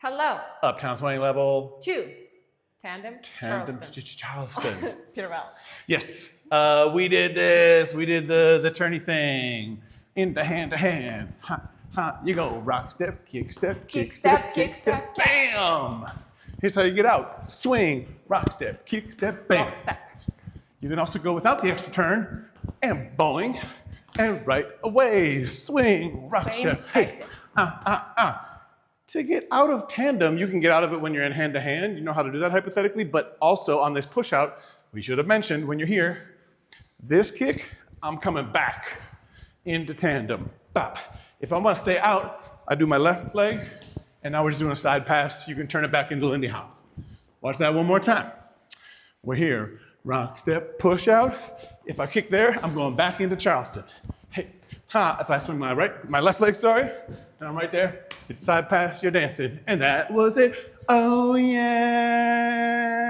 Hello. Uptown Swing level 2. Tandem. Charleston. Peter Bell. Yes, we did this. We did the turny thing. Into hand to hand. Ha, ha. You go rock step, kick step, kick step, kick step. Bam! Here's how you get out. Swing, rock step, kick step, bam. Rock step. You can also go without the extra turn and bowling and right away. Swing, rock step, hey, To get out of tandem, you can get out of it when you're in hand to hand. You know how to do that hypothetically, but also on this push out, we should have mentioned when you're here, this kick, I'm coming back into tandem. Bop. If I want to stay out, I do my left leg, and now we're just doing a side pass. You can turn it back into Lindy Hop. Watch that one more time. We're here, rock, step, push out. If I kick there, I'm going back into Charleston. Hey, ha, if I swing my left leg, and I'm right there, it's side pass, you're dancing. And that was it. Oh yeah.